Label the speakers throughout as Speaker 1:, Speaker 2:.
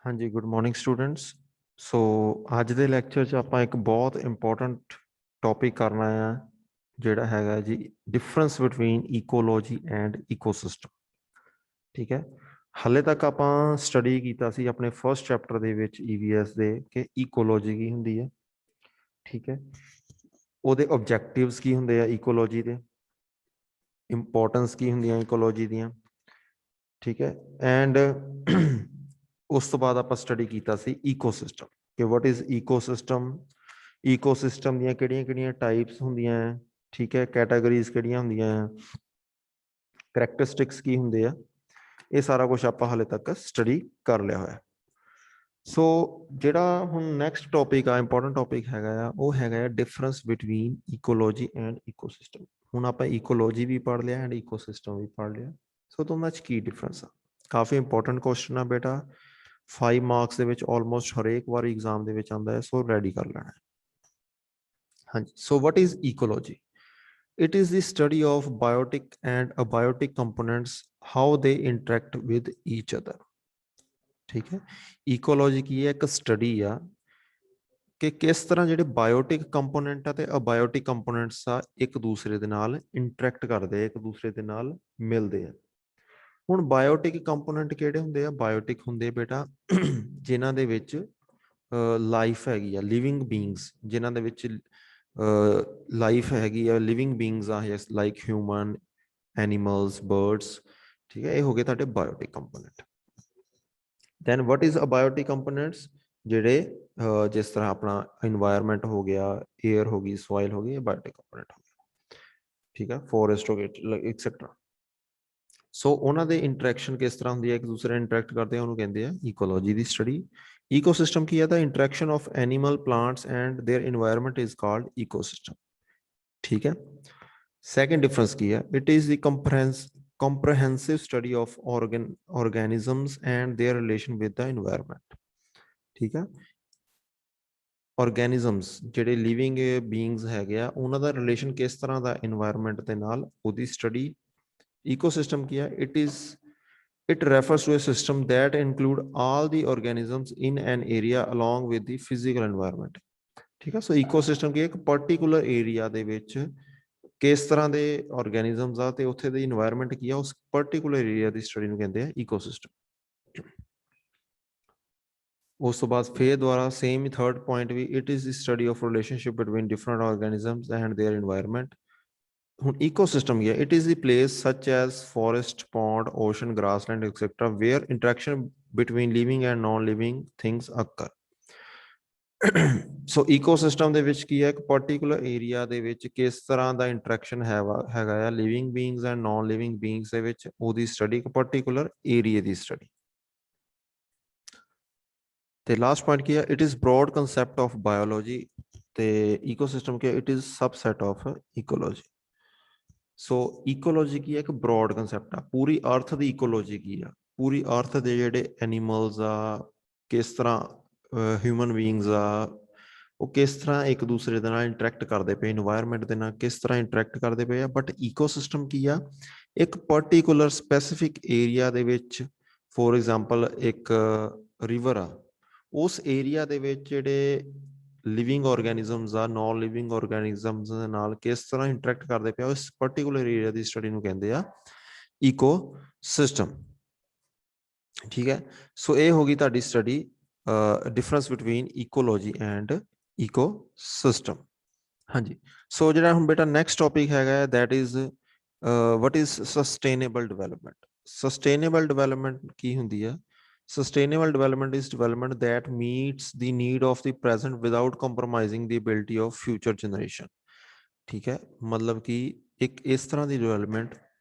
Speaker 1: हाँ जी, good morning students. सो ਅੱਜ ਦੇ ਲੈਕਚਰ 'ਚ ਆਪਾਂ ਇੱਕ ਬਹੁਤ ਇੰਪੋਰਟੈਂਟ ਟੌਪਿਕ ਕਰਨਾ ਆ ਜਿਹੜਾ ਹੈਗਾ ਜੀ difference between ecology and ecosystem. ਠੀਕ ਹੈ, ਹਾਲੇ ਤੱਕ ਆਪਾਂ ਸਟੱਡੀ ਕੀਤਾ ਸੀ ਆਪਣੇ ਫਰਸਟ ਚੈਪਟਰ ਦੇ ਵਿੱਚ EVS ਦੇ ਕਿ ਇਕੋਲੋਜੀ ਕੀ ਹੁੰਦੀ ਹੈ। ਠੀਕ ਹੈ, ਉਹਦੇ ਆਬਜੈਕਟਿਵਸ ਕੀ ਹੁੰਦੇ ਆ ਇਕੋਲੋਜੀ ਦੇ, ਇੰਪੋਰਟੈਂਸ ਕੀ ਹੁੰਦੀਆਂ ਇਕੋਲੋਜੀ ਦੀਆਂ। ਠੀਕ ਹੈ, ਐਂਡ ਉਸ ਤੋਂ ਬਾਅਦ ਆਪਾਂ ਸਟੱਡੀ ਕੀਤਾ ਸੀ ਈਕੋਸਿਸਟਮ ਕਿ ਵਾਟ ਇਜ਼ ਈਕੋਸਿਸਟਮ, ਈਕੋਸਿਸਟਮ ਦੀਆਂ ਕਿਹੜੀਆਂ-ਕਿਹੜੀਆਂ ਟਾਈਪਸ ਹੁੰਦੀਆਂ ਹੈ। ਠੀਕ ਹੈ, ਕੈਟਾਗਰੀਜ਼ ਕਿਹੜੀਆਂ ਹੁੰਦੀਆਂ ਹੈ, ਕਰੈਕਟਰਿਸਟਿਕਸ ਕੀ ਹੁੰਦੇ ਆ, ਇਹ ਸਾਰਾ ਕੁਝ ਆਪਾਂ ਹਾਲੇ ਤੱਕ ਸਟੱਡੀ ਕਰ ਲਿਆ ਹੋਇਆ। ਸੋ ਜਿਹੜਾ ਹੁਣ ਨੈਕਸਟ ਟੌਪਿਕ ਆ, ਇੰਪੋਰਟੈਂਟ ਟੌਪਿਕ ਹੈਗਾ ਆ, ਉਹ ਹੈਗਾ ਆ difference between ecology and ecosystem. ਹੁਣ ਆਪਾਂ ਇਕੋਲੋਜੀ ਵੀ ਪੜ੍ਹ ਲਿਆ ਐਂਡ ਇਕੋਸਿਸਟਮ ਵੀ ਪੜ੍ਹ ਲਿਆ। ਸੋ ਦੋਨਾਂ 'ਚ ਕੀ ਡਿਫਰੈਂਸ ਆ? ਕਾਫੀ ਇੰਪੋਰਟੈਂਟ ਕੁਐਸਚਨ ਆ ਬੇਟਾ, 5 ਮਾਰਕਸ ਦੇ ਵਿੱਚ ਆਲਮੋਸਟ ਹਰੇਕ ਵਾਰੀ ਐਗਜ਼ਾਮ ਦੇ ਵਿੱਚ ਆਉਂਦਾ ਹੈ, ਸੋ ਰੈਡੀ ਕਰ ਲੈਣਾ। ਹਾਂਜੀ, so what is ecology? It is the study of biotic and abiotic components, how they interact with each other. ठीक है, इकोलॉजी की एक स्टडी आ कि किस तरह ਜਿਹੜੇ ਬਾਇਓਟਿਕ ਕੰਪੋਨੈਂਟ ਆ ਤੇ ਅਬਾਇਓਟਿਕ ਕੰਪੋਨੈਂਟਸ ਆ ਇੱਕ ਦੂਸਰੇ ਦੇ ਨਾਲ ਇੰਟਰੈਕਟ ਕਰਦੇ ਆ, ਇੱਕ ਦੂਸਰੇ ਦੇ ਨਾਲ ਮਿਲਦੇ ਆ। ਹੁਣ ਬਾਇਓਟਿਕ ਕੰਪੋਨੈਂਟ ਕਿਹੜੇ ਹੁੰਦੇ ਆ? ਬਾਇਓਟਿਕ ਹੁੰਦੇ ਬੇਟਾ ਜਿਨ੍ਹਾਂ ਦੇ ਵਿੱਚ ਲਾਈਫ ਹੈਗੀ ਆ, ਲਿਵਿੰਗ ਬੀਇੰਗਸ, ਜਿਨ੍ਹਾਂ ਦੇ ਵਿੱਚ ਲਾਈਫ ਹੈਗੀ ਆ, ਲਿਵਿੰਗ ਬੀਇੰਗਸ ਆ, ਲਾਈਕ ਹਿਊਮਨ, ਐਨੀਮਲਸ, ਬਰਡਸ। ਠੀਕ ਹੈ, ਇਹ ਹੋ ਗਏ ਤੁਹਾਡੇ biotic component. Then what is abiotic components? ਜਿਹੜੇ ਜਿਸ ਤਰ੍ਹਾਂ ਆਪਣਾ ਇਨਵਾਇਰਮੈਂਟ ਹੋ ਗਿਆ, ਏਅਰ ਹੋ ਗਈ, ਸੋਇਲ ਹੋ ਗਈ, ਇਹ ਬਾਇਓਟਿਕ ਕੰਪੋਨੈਂਟ ਹੋ ਗਿਆ। ਠੀਕ ਹੈ, ਫੋਰੈਸਟ ਹੋ ਗਿਆ, ਐਕਸੈਟਰਾ। ਸੋ ਉਹਨਾਂ ਦੇ ਇੰਟਰੈਕਸ਼ਨ ਕਿਸ ਤਰ੍ਹਾਂ ਹੁੰਦੀ ਹੈ, ਇੱਕ ਦੂਸਰੇ ਨਾਲ ਇੰਟਰੈਕਟ ਕਰਦੇ ਆ, ਉਹਨੂੰ ਕਹਿੰਦੇ ਆ ਇਕੋਲੋਜੀ ਦੀ ਸਟੱਡੀ। ecosystem ਕੀ ਹੈ? the interaction of animal, plants and their environment is called ecosystem. ठीक है, second difference ਕੀ ਹੈ? it is the comprehensive study of organisms and their relation with the environment. ਠੀਕ ਹੈ, organisms ਜਿਹੜੇ ਲਿਵਿੰਗ ਬੀਇੰਗਸ ਹੈਗੇ ਆ, ਉਹਨਾਂ ਦਾ ਰਿਲੇਸ਼ਨ ਕਿਸ ਤਰ੍ਹਾਂ ਦਾ এনवायरमेंट ਦੇ ਨਾਲ, ਉਹਦੀ ਸਟੱਡੀ। ecosystem ਕੀ ਹੈ? It refers to a system that include all the organisms in an area along with the physical environment. ठीक है, so ecosystem की एक particular area ਦੇ ਵਿੱਚ ਕਿਸ ਤਰ੍ਹਾਂ ਦੇ organisms ਆ ਤੇ ਉੱਥੇ ਦੀ environment ਕੀ ਆ, ਉਸ particular area ਦੀ ਸਟੱਡੀ ਨੂੰ ਕਹਿੰਦੇ ਆ ecosystem। ਉਸ ਤੋਂ ਬਾਅਦ ਫੇਰ ਦੁਆਰਾ ਸੇਮ ਥਰਡ ਪੁਆਇੰਟ ਵੀ, it is the study of relationship between different organisms and their environment. ਹੁਣ ecosystem ਕੀ ਹੈ? it is the place such as forest, pond, ocean, grassland, etc. where interaction between living and non-living things occur. So ecosystem ਦੇ ਵਿੱਚ ਕੀ ਹੈ? ਇੱਕ particular area ਦੇ ਵਿੱਚ ਕਿਸ ਤਰ੍ਹਾਂ ਦਾ ਇੰਟਰੈਕਸ਼ਨ ਹੈਗਾ ਆ living beings and non living beings ਦੇ ਵਿੱਚ, ਉਹਦੀ ਸਟੱਡੀ, ਇੱਕ particular ਏਰੀਆ ਦੀ ਸਟੱਡੀ। ਤੇ ਲਾਸਟ ਪੁਆਇੰਟ ਕੀ ਹੈ? it is broad concept of biology ਤੇ ecosystem ਕੀ ਹੈ? it is subset of ecology. So ecology ਕੀ ਹੈ? ਇੱਕ ਬ੍ਰੌਡ ਕੰਸੈਪਟ ਆ। ਪੂਰੀ ਅਰਥ ਦੀ ਇਕੋਲੋਜੀ ਕੀ ਆ? ਪੂਰੀ ਅਰਥ ਦੇ ਜਿਹੜੇ ਐਨੀਮਲਸ ਆ, ਕਿਸ ਤਰ੍ਹਾਂ ਹਿਊਮਨ ਬੀਇੰਗਸ ਆ, ਉਹ ਕਿਸ ਤਰ੍ਹਾਂ ਇੱਕ ਦੂਸਰੇ ਦੇ ਨਾਲ ਇੰਟਰੈਕਟ ਕਰਦੇ ਪਏ, ਇਨਵਾਇਰਮੈਂਟ ਦੇ ਨਾਲ ਕਿਸ ਤਰ੍ਹਾਂ ਇੰਟਰੈਕਟ ਕਰਦੇ ਪਏ ਆ। ਬਟ ਇਕੋਸਿਸਟਮ ਕੀ ਆ? ਇੱਕ ਪਰਟੀਕੂਲਰ ਸਪੈਸੀਫਿਕ ਏਰੀਆ ਦੇ ਵਿੱਚ, ਫੋਰ ਐਗਜ਼ਾਮਪਲ ਇੱਕ ਰਿਵਰ ਆ, ਉਸ ਏਰੀਆ ਦੇ ਵਿੱਚ ਜਿਹੜੇ ਲਿਵਿੰਗ ਆਰਗੈਨਿਜ਼ਮਸ ਆ, ਨॉन ਲਿਵਿੰਗ ਆਰਗੈਨਿਜ਼ਮਸ ਦੇ ਨਾਲ ਕਿਸ ਤਰ੍ਹਾਂ ਇੰਟਰੈਕਟ ਕਰਦੇ ਪਿਆ, ਉਸ ਪਾਰਟਿਕੂਲਰ ਏਰੀਆ ਦੀ ਸਟੱਡੀ ਨੂੰ ਕਹਿੰਦੇ ਆ ਇਕੋਸਿਸਟਮ। ਠੀਕ ਹੈ, ਸੋ ਇਹ ਹੋ ਗਈ ਤੁਹਾਡੀ study difference between ecology and ecosystem. ਹਾਂਜੀ, ਸੋ ਜਿਹੜਾ ਹੁਣ ਬੇਟਾ ਨੈਕਸਟ ਟੌਪਿਕ ਹੈਗਾ, that is what is sustainable development. Sustainable development ਕੀ ਹੁੰਦੀ ਆ? Sustainable development is development that meets the need of the present without compromising the ability of future generation. ठीक है, मतलब कि एक इस तरह की development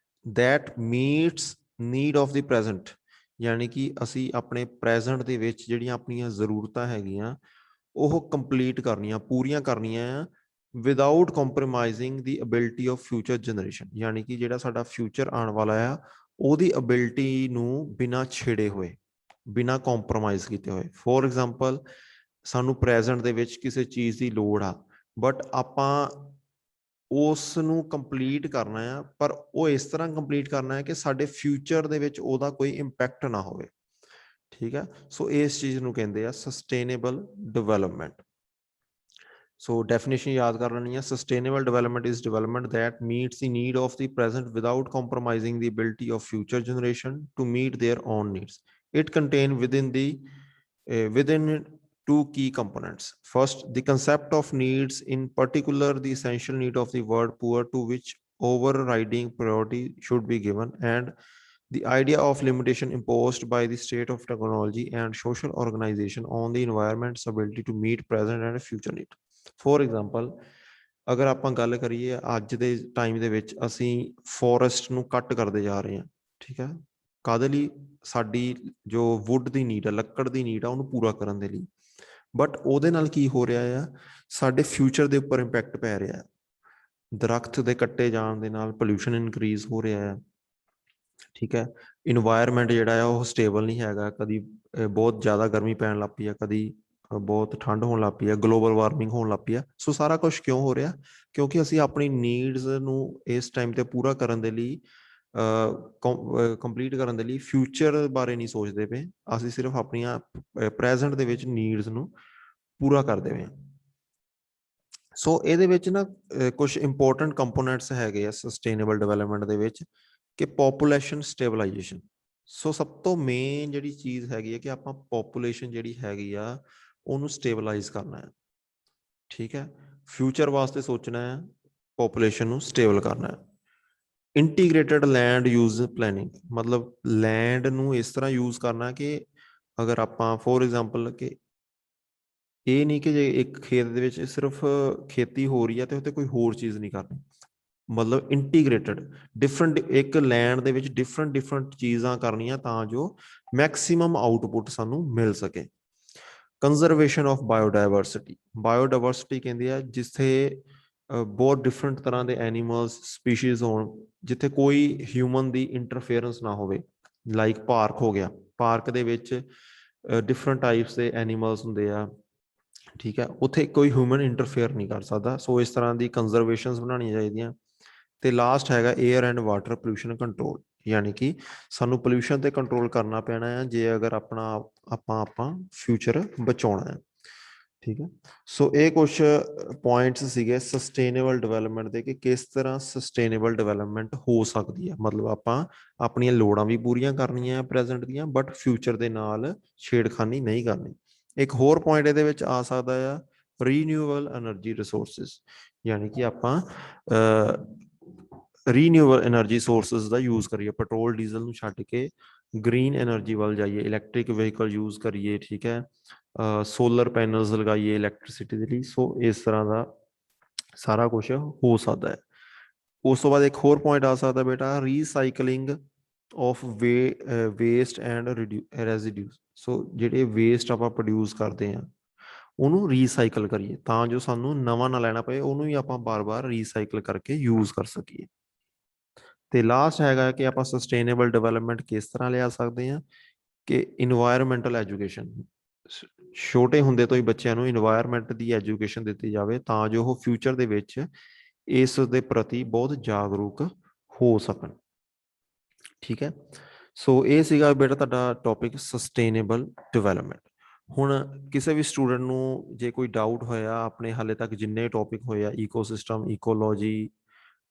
Speaker 1: that meets need of the present, यानी कि ਅਸੀਂ ਆਪਣੇ present ਦੇ ਵਿੱਚ ਜਿਹੜੀਆਂ ਆਪਣੀਆਂ ਜ਼ਰੂਰਤਾਂ ਹੈਗੀਆਂ ਉਹ ਕੰਪਲੀਟ ਕਰਨੀਆਂ, ਪੂਰੀਆਂ ਕਰਨੀਆਂ ਆ without compromising the ability of future generation, यानी कि ਜਿਹੜਾ ਸਾਡਾ ਫਿਊਚਰ ਆਉਣ ਵਾਲਾ ਆ ਉਹਦੀ ਅਬਿਲਿਟੀ ਨੂੰ ਬਿਨਾਂ ਛੇੜੇ ਹੋਏ, ਬਿਨਾਂ ਕੰਪਰੋਮਾਈਜ਼ ਕੀਤੇ ਹੋਏ। ਫੋਰ ਐਗਜ਼ਾਮਪਲ, ਸਾਨੂੰ ਪ੍ਰੈਜ਼ੈਂਟ ਦੇ ਵਿੱਚ ਕਿਸੇ ਚੀਜ਼ ਦੀ ਲੋੜ ਆ, ਬਟ ਆਪਾਂ ਉਸ ਨੂੰ ਕੰਪਲੀਟ ਕਰਨਾ ਆ, ਪਰ ਉਹ ਇਸ ਤਰ੍ਹਾਂ ਕੰਪਲੀਟ ਕਰਨਾ ਹੈ ਕਿ ਸਾਡੇ ਫਿਊਚਰ ਦੇ ਵਿੱਚ ਉਹਦਾ ਕੋਈ ਇੰਪੈਕਟ ਨਾ ਹੋਵੇ। ठीक है। सो इस चीज़ नूं कहंदे आ सस्टेनेबल डिवेलपमेंट। So definition याद कर लेनी है। Sustainable development is development that meets the need of the present without compromising the ability of future generation to meet their own needs. It contains within two key components. First, the concept of needs, in particular the essential need of the world poor, to which overriding priority should be given, and the idea of limitation imposed by the state of technology and social organization on the environment's ability to meet present and future need. For example, ਅਗਰ ਆਪਾਂ ਗੱਲ ਕਰੀਏ ਅੱਜ ਦੇ time ਦੇ ਵਿੱਚ ਅਸੀਂ forest ਨੂੰ ਕੱਟ ਕਰਦੇ ਜਾ ਰਹੇ ਹਾਂ, ਠੀਕ ਹੈ, ਕਾਹਦੇ ਲਈ? ਸਾਡੀ ਜੋ ਵੁੱਡ ਦੀ ਨੀਡ ਹੈ, ਲੱਕੜ ਦੀ ਨੀਡ ਆ, ਉਹਨੂੰ ਪੂਰਾ ਕਰਨ ਦੇ ਲਈ। ਬਟ ਉਹਦੇ ਨਾਲ ਕੀ ਹੋ ਰਿਹਾ ਆ, ਸਾਡੇ ਫਿਊਚਰ ਦੇ ਉੱਪਰ ਇੰਪੈਕਟ ਪੈ ਰਿਹਾ ਹੈ। ਦਰਖਤ ਦੇ ਕੱਟੇ ਜਾਣ ਦੇ ਨਾਲ ਪੋਲਿਊਸ਼ਨ ਇਨਕਰੀਜ਼ ਹੋ ਰਿਹਾ ਹੈ, ਠੀਕ ਹੈ। ਇਨਵਾਇਰਮੈਂਟ ਜਿਹੜਾ ਆ ਉਹ ਸਟੇਬਲ ਨਹੀਂ ਹੈਗਾ, ਕਦੀ ਬਹੁਤ ਜ਼ਿਆਦਾ ਗਰਮੀ ਪੈਣ ਲੱਗ ਪਈ ਆ, ਕਦੀ ਬਹੁਤ ਠੰਡ ਹੋਣ ਲੱਗ ਪਈ ਆ, ਗਲੋਬਲ ਵਾਰਮਿੰਗ ਹੋਣ ਲੱਗ ਪਈ ਆ। ਸੋ ਸਾਰਾ ਕੁਝ ਕਿਉਂ ਹੋ ਰਿਹਾ? ਕਿਉਂਕਿ ਅਸੀਂ ਆਪਣੀ ਨੀਡਸ ਨੂੰ ਇਸ ਟਾਈਮ ਤੇ ਪੂਰਾ ਕਰਨ ਦੇ ਲਈ, ਕੰਪਲੀਟ ਕਰਨ ਦੇ ਲਈ ਫਿਊਚਰ ਬਾਰੇ ਨਹੀਂ ਸੋਚਦੇ ਪਏ, ਅਸੀਂ ਸਿਰਫ ਆਪਣੀਆਂ ਪ੍ਰੈਜ਼ੈਂਟ ਦੇ ਵਿੱਚ ਨੀਡਸ ਨੂੰ ਪੂਰਾ ਕਰਦੇ ਪਏ। ਸੋ ਇਹਦੇ ਵਿੱਚ ਨਾ ਕੁਝ ਇੰਪੋਰਟੈਂਟ ਕੰਪੋਨੈਂਟਸ ਹੈਗੇ ਆ ਸਸਟੇਨੇਬਲ ਡਿਵੈਲਪਮੈਂਟ ਦੇ ਵਿੱਚ, ਕਿ ਪੋਪੂਲੇਸ਼ਨ ਸਟੇਬਲਾਈਜੇਸ਼ਨ। ਸੋ ਸਭ ਤੋਂ ਮੇਨ ਜਿਹੜੀ ਚੀਜ਼ ਹੈਗੀ ਹੈ ਕਿ ਆਪਾਂ ਪੋਪੂਲੇਸ਼ਨ ਜਿਹੜੀ ਹੈਗੀ ਆ ਉਹਨੂੰ ਸਟੇਬਲਾਈਜ਼ ਕਰਨਾ ਹੈ, ਠੀਕ ਹੈ। ਫਿਊਚਰ ਵਾਸਤੇ ਸੋਚਣਾ ਹੈ, ਪੋਪੂਲੇਸ਼ਨ ਨੂੰ ਸਟੇਬਲ ਕਰਨਾ ਹੈ। ਇੰਟੀਗ੍ਰੇਟਡ ਲੈਂਡ ਯੂਜ਼ ਪਲੈਨਿੰਗ, ਮਤਲਬ ਲੈਂਡ ਨੂੰ ਇਸ ਤਰ੍ਹਾਂ ਯੂਜ਼ ਕਰਨਾ ਕਿ ਅਗਰ ਆਪਾਂ ਫੋਰ ਐਗਜ਼ਾਮਪਲ ਕਿ ਇਹ ਨਹੀਂ ਕਿ ਜੇ ਇੱਕ ਖੇਤ ਦੇ ਵਿੱਚ ਸਿਰਫ ਖੇਤੀ ਹੋ ਰਹੀ ਹੈ ਤੇ ਉੱਥੇ ਕੋਈ ਹੋਰ ਚੀਜ਼ ਨਹੀਂ ਕਰਨੀ, ਮਤਲਬ ਇੰਟੀਗ੍ਰੇਟਡ ਡਿਫਰੈਂਟ ਇੱਕ ਲੈਂਡ ਦੇ ਵਿੱਚ ਡਿਫਰੈਂਟ ਚੀਜ਼ਾਂ ਕਰਨੀਆਂ ਤਾਂ ਜੋ ਮੈਕਸਿਮਮ ਆਊਟਪੁੱਟ ਸਾਨੂੰ ਮਿਲ ਸਕੇ। ਕੰਜ਼ਰਵੇਸ਼ਨ ਆਫ ਬਾਇਓਡਾਇਵਰਸਿਟੀ, ਬਾਇਓਡਾਇਵਰਸਿਟੀ ਕਹਿੰਦੇ ਆ ਜਿੱਥੇ ਬਹੁਤ ਡਿਫਰੈਂਟ ਤਰ੍ਹਾਂ ਦੇ ਐਨੀਮਲਸ ਸਪੀਸ਼ੀਜ਼ ਹੋਣ, ਜਿੱਥੇ ਕੋਈ ਹਿਊਮਨ ਦੀ ਇੰਟਰਫੇਰੈਂਸ ਨਾ ਹੋਵੇ। ਲਾਈਕ ਪਾਰਕ ਹੋ ਗਿਆ, ਪਾਰਕ ਦੇ ਵਿੱਚ ਡਿਫਰੈਂਟ ਟਾਈਪਸ ਦੇ ਐਨੀਮਲਸ ਹੁੰਦੇ ਆ, ਠੀਕ ਹੈ, ਉੱਥੇ ਕੋਈ ਹਿਊਮਨ ਇੰਟਰਫੇਅਰ ਨਹੀਂ ਕਰ ਸਕਦਾ। ਸੋ ਇਸ ਤਰ੍ਹਾਂ ਦੀ ਕੰਜ਼ਰਵੇਸ਼ਨਸ ਬਣਾਉਣੀਆਂ ਚਾਹੀਦੀਆਂ। ਤੇ ਲਾਸਟ ਹੈਗਾ air and water pollution control, ਯਾਨੀ ਕਿ ਸਾਨੂੰ ਪੋਲਿਊਸ਼ਨ ਤੇ ਕੰਟਰੋਲ ਕਰਨਾ ਪੈਣਾ ਹੈ ਜੇ ਅਗਰ ਆਪਾਂ ਫਿਊਚਰ ਬਚਾਉਣਾ ਹੈ, ਠੀਕ ਹੈ। ਸੋ ਇਹ ਕੁਛ ਪੁਆਇੰਟਸ ਸੀਗੇ ਸਸਟੇਨੇਬਲ ਡਿਵੈਲਪਮੈਂਟ ਦੇ, ਕਿ ਕਿਸ ਤਰ੍ਹਾਂ ਸਸਟੇਨੇਬਲ ਡਿਵੈਲਪਮੈਂਟ ਹੋ ਸਕਦੀ ਹੈ। ਮਤਲਬ ਆਪਾਂ ਆਪਣੀਆਂ ਲੋੜਾਂ ਵੀ ਪੂਰੀਆਂ ਕਰਨੀਆਂ ਪ੍ਰੈਜ਼ੈਂਟ ਦੀਆਂ, ਬਟ ਫਿਊਚਰ ਦੇ ਨਾਲ ਛੇੜਖਾਨੀ ਨਹੀਂ ਕਰਨੀ। ਇੱਕ ਹੋਰ ਪੁਆਇੰਟ ਇਹਦੇ ਵਿੱਚ ਆ ਸਕਦਾ ਆ ਰੀਨਿਊਏਬਲ એનર્ਜੀ ਰਿਸੋਰਸਿਸ, ਯਾਨੀ ਕਿ ਆਪਾਂ ਰੀਨਿਊਏਬਲ એનર્ਜੀ ਸੋਰਸਿਸ ਦਾ ਯੂਜ਼ ਕਰੀਏ, ਪੈਟਰੋਲ ਡੀਜ਼ਲ ਨੂੰ ਛੱਡ ਕੇ ਗ੍ਰੀਨ એનર્ਜੀ ਵੱਲ ਜਾਈਏ, ਇਲੈਕਟ੍ਰਿਕ ਵਹੀਕਲ ਯੂਜ਼ ਕਰੀਏ, ਠੀਕ ਹੈ, ਸੋਲਰ ਪੈਨਲਸ ਲਗਾਈਏ ਇਲੈਕਟ੍ਰਿਸਿਟੀ ਦੇ ਲਈ। ਸੋ ਇਸ ਤਰ੍ਹਾਂ ਦਾ ਸਾਰਾ ਕੁਝ ਹੋ ਸਕਦਾ ਹੈ। ਉਸ ਤੋਂ ਬਾਅਦ ਇੱਕ ਹੋਰ ਪੁਆਇੰਟ ਆ ਸਕਦਾ ਬੇਟਾ, ਰੀਸਾਈਕਲਿੰਗ ਆਫ ਵੇਸਟ ਐਂਡ ਰੈਜ਼ੀਡਿਊਸ। ਸੋ ਜਿਹੜੇ ਵੇਸਟ ਆਪਾਂ ਪ੍ਰੋਡਿਊਸ ਕਰਦੇ ਹਾਂ ਉਹਨੂੰ ਰੀਸਾਈਕਲ ਕਰੀਏ ਤਾਂ ਜੋ ਸਾਨੂੰ ਨਵਾਂ ਨਾ ਲੈਣਾ ਪਏ, ਉਹਨੂੰ ਵੀ ਆਪਾਂ ਬਾਰ-ਬਾਰ ਰੀਸਾਈਕਲ ਕਰਕੇ ਯੂਜ਼ ਕਰ ਸਕੀਏ। ਤੇ ਲਾਸਟ ਹੈਗਾ ਕਿ ਆਪਾਂ ਸਸਟੇਨੇਬਲ ਡਿਵੈਲਪਮੈਂਟ ਕਿਸ ਤਰ੍ਹਾਂ ਲਿਆ ਸਕਦੇ ਹਾਂ, ਕਿ ਇਨਵਾਇਰਮੈਂਟਲ ਐਜੂਕੇਸ਼ਨ, ਛੋਟੇ ਹੁੰਦੇ ਤੋਂ ਹੀ ਬੱਚਿਆਂ ਨੂੰ ਇਨਵਾਇਰਮੈਂਟ ਦੀ ਐਜੂਕੇਸ਼ਨ ਦਿੱਤੀ ਜਾਵੇ ਤਾਂ ਜੋ ਉਹ ਫਿਊਚਰ ਦੇ ਵਿੱਚ ਇਸ ਦੇ ਪ੍ਰਤੀ ਬਹੁਤ ਜਾਗਰੂਕ ਹੋ ਸਕਣ, ਠੀਕ ਹੈ। ਸੋ ਇਹ ਸੀਗਾ ਬੇਟਾ ਤੁਹਾਡਾ ਟੌਪਿਕ ਸਸਟੇਨੇਬਲ ਡਿਵੈਲਪਮੈਂਟ। ਹੁਣ ਕਿਸੇ ਵੀ ਸਟੂਡੈਂਟ ਨੂੰ ਜੇ ਕੋਈ ਡਾਊਟ ਹੋਇਆ, ਆਪਣੇ ਹਾਲੇ ਤੱਕ ਜਿੰਨੇ ਟੌਪਿਕ ਹੋਏ ਆ, ecosystem, ecology,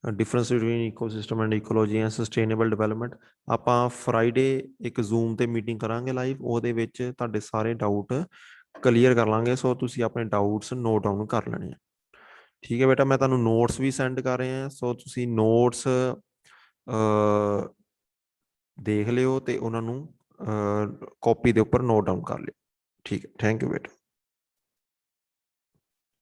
Speaker 1: difference between ecosystem and ecology and sustainable development, ਆਪਾਂ ਫਰਾਈਡੇ ਇੱਕ ਜ਼ੂਮ ਤੇ ਮੀਟਿੰਗ ਕਰਾਂਗੇ ਲਾਈਵ, ਉਹਦੇ ਵਿੱਚ ਤੁਹਾਡੇ ਸਾਰੇ ਡਾਊਟ ਕਲੀਅਰ ਕਰ ਲਾਂਗੇ। ਸੋ ਤੁਸੀਂ ਆਪਣੇ ਡਾਊਟਸ ਨੋਟ ਡਾਊਨ ਕਰ ਲੈਣੇ ਆ, ਠੀਕ ਹੈ ਬੇਟਾ। ਮੈਂ ਤੁਹਾਨੂੰ ਨੋਟਸ ਵੀ ਸੈਂਡ ਕਰ ਰਿਹਾ, ਸੋ ਤੁਸੀਂ ਨੋਟਸ ਦੇਖ ਲਿਓ ਤੇ ਉਹਨਾਂ ਨੂੰ ਕਾਪੀ ਦੇ ਉੱਪਰ ਨੋਟ ਡਾਊਨ ਕਰ ਲਿਓ, ਠੀਕ ਹੈ। ਥੈਂਕ ਯੂ ਬੇਟਾ।